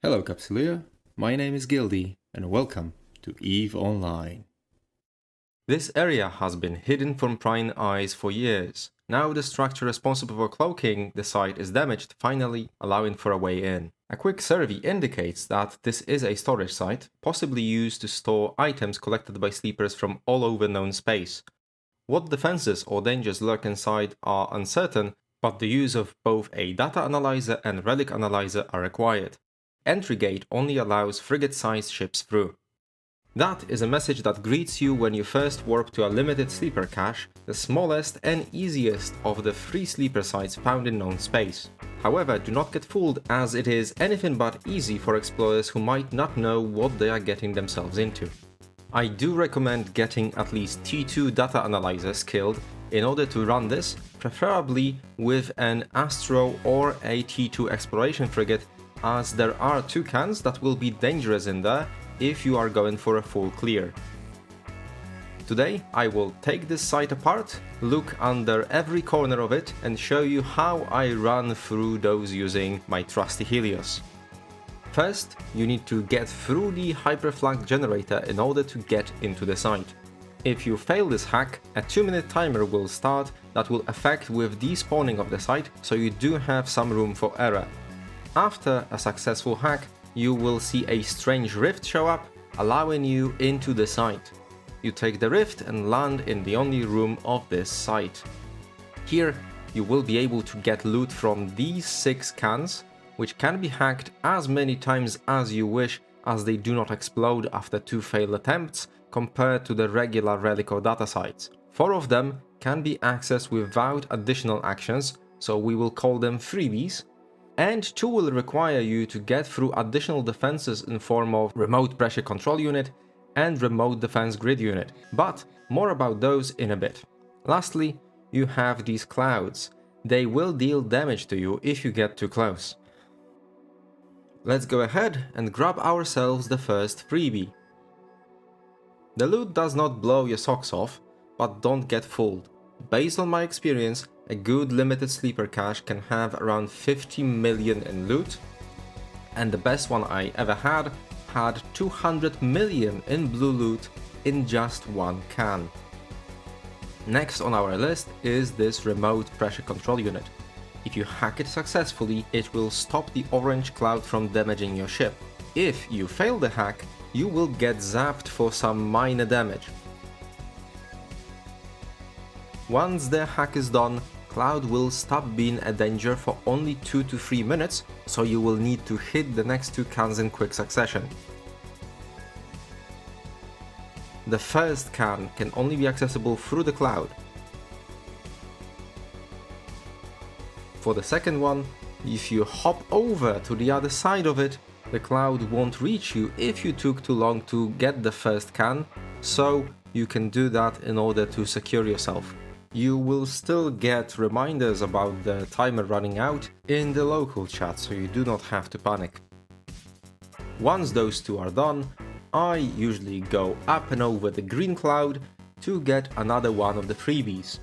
Hello Capsuleer, my name is Gildy and welcome to EVE Online. This area has been hidden from prying eyes for years. Now the structure responsible for cloaking the site is damaged, finally allowing for a way in. A quick survey indicates that this is a storage site, possibly used to store items collected by sleepers from all over known space. What defenses or dangers lurk inside are uncertain, but the use of both a data analyzer and relic analyzer are required. Entry gate only allows frigate-sized ships through. That is a message that greets you when you first warp to a limited sleeper cache, the smallest and easiest of the 3 sleeper sites found in known space. However, do not get fooled, as it is anything but easy for explorers who might not know what they are getting themselves into. I do recommend getting at least T2 data analyzer skilled in order to run this, preferably with an Astro or a T2 exploration frigate, as there are 2 cans that will be dangerous in there if you are going for a full clear. Today I will take this site apart, look under every corner of it and show you how I run through those using my trusty Helios. First, you need to get through the hyperflag generator in order to get into the site. If you fail this hack, a 2-minute timer will start that will affect with despawning of the site, so you do have some room for error. After a successful hack, you will see a strange rift show up, allowing you into the site. You take the rift and land in the only room of this site. Here, you will be able to get loot from these 6 cans, which can be hacked as many times as you wish, as they do not explode after 2 failed attempts compared to the regular relic or data sites. 4 of them can be accessed without additional actions, so we will call them freebies, and 2 will require you to get through additional defenses in form of remote pressure control unit and remote defense grid unit, but more about those in a bit. Lastly, you have these clouds. They will deal damage to you if you get too close. Let's go ahead and grab ourselves the first freebie. The loot does not blow your socks off, but don't get fooled. Based on my experience, a good limited sleeper cache can have around 50 million in loot, and the best one I ever had 200 million in blue loot in just 1 can. Next on our list is this remote pressure control unit. If you hack it successfully, it will stop the orange cloud from damaging your ship. If you fail the hack, you will get zapped for some minor damage. Once the hack is done, Cloud will stop being a danger for only 2 to 3 minutes, so you will need to hit the next 2 cans in quick succession. The first can only be accessible through the cloud. For the second one, if you hop over to the other side of it, the cloud won't reach you if you took too long to get the first can, so you can do that in order to secure yourself. You will still get reminders about the timer running out in the local chat, so you do not have to panic. Once those 2 are done, I usually go up and over the green cloud to get another one of the freebies.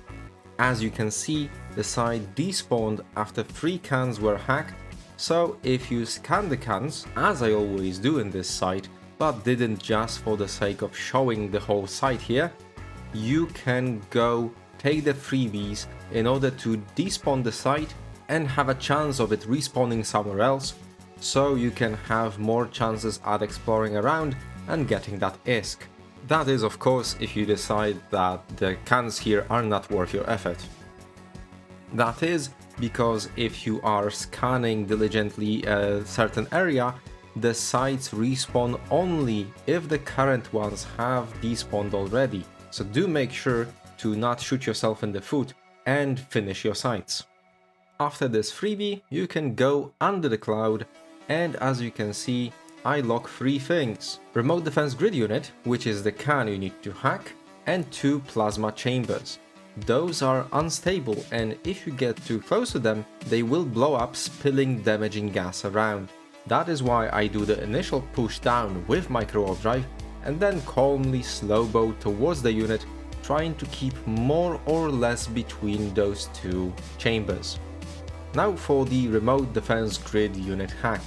As you can see, the site despawned after 3 cans were hacked, so if you scan the cans, as I always do in this site, but didn't just for the sake of showing the whole site here, you can go take the freebies in order to despawn the site and have a chance of it respawning somewhere else, so you can have more chances at exploring around and getting that ISK. That is, of course, if you decide that the cans here are not worth your effort. That is because if you are scanning diligently a certain area, the sites respawn only if the current ones have despawned already, so do make sure to not shoot yourself in the foot and finish your sites. After this freebie, you can go under the cloud, and as you can see, I lock 3 things. Remote defense grid unit, which is the can you need to hack, and 2 plasma chambers. Those are unstable, and if you get too close to them, they will blow up, spilling damaging gas around. That is why I do the initial push down with micro overdrive and then calmly slow boat towards the unit, trying to keep more or less between those 2 chambers. Now for the remote defense grid unit hack.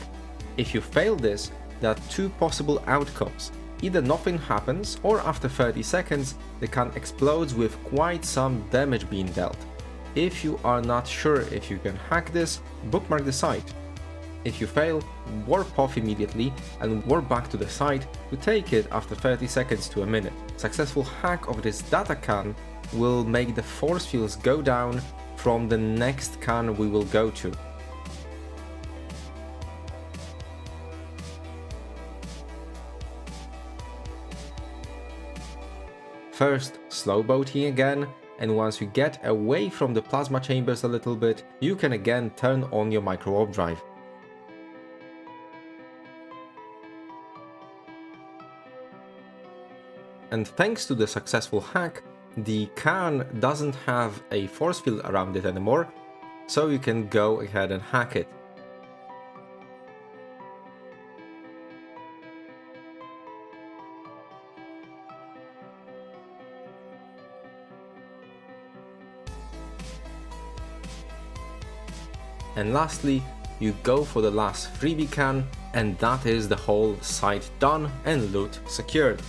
If you fail this, there are two possible outcomes. Either nothing happens, or after 30 seconds, the can explodes with quite some damage being dealt. If you are not sure if you can hack this, bookmark the site. If you fail, warp off immediately and warp back to the site to take it after 30 seconds to a minute. Successful hack of this data can will make the force fields go down from the next can we will go to. First, slow boating again, and once you get away from the plasma chambers a little bit, you can again turn on your micro warp drive. And thanks to the successful hack, the can doesn't have a force field around it anymore, so you can go ahead and hack it. And lastly, you go for the last freebie can, and that is the whole site done and loot secured.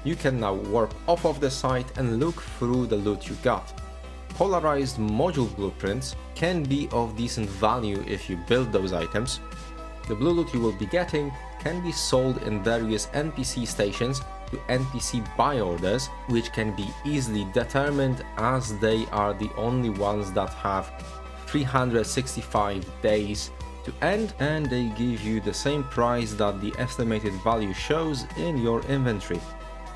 You can now warp off of the site and look through the loot you got. Polarized module blueprints can be of decent value if you build those items. The blue loot you will be getting can be sold in various NPC stations to NPC buy orders, which can be easily determined as they are the only ones that have 365 days to end, and they give you the same price that the estimated value shows in your inventory.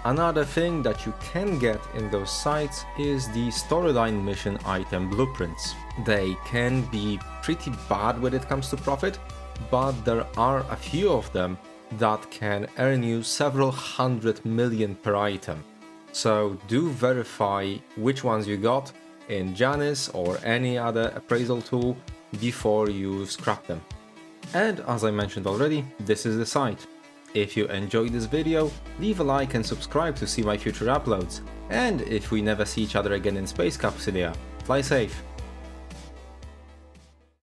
Another thing that you can get in those sites is the storyline mission item blueprints. They can be pretty bad when it comes to profit, but there are a few of them that can earn you several 100 million per item. So do verify which ones you got in Janus or any other appraisal tool before you scrap them. And as I mentioned already, this is the site. If you enjoyed this video, leave a like and subscribe to see my future uploads. And if we never see each other again in Space Capsulia, fly safe!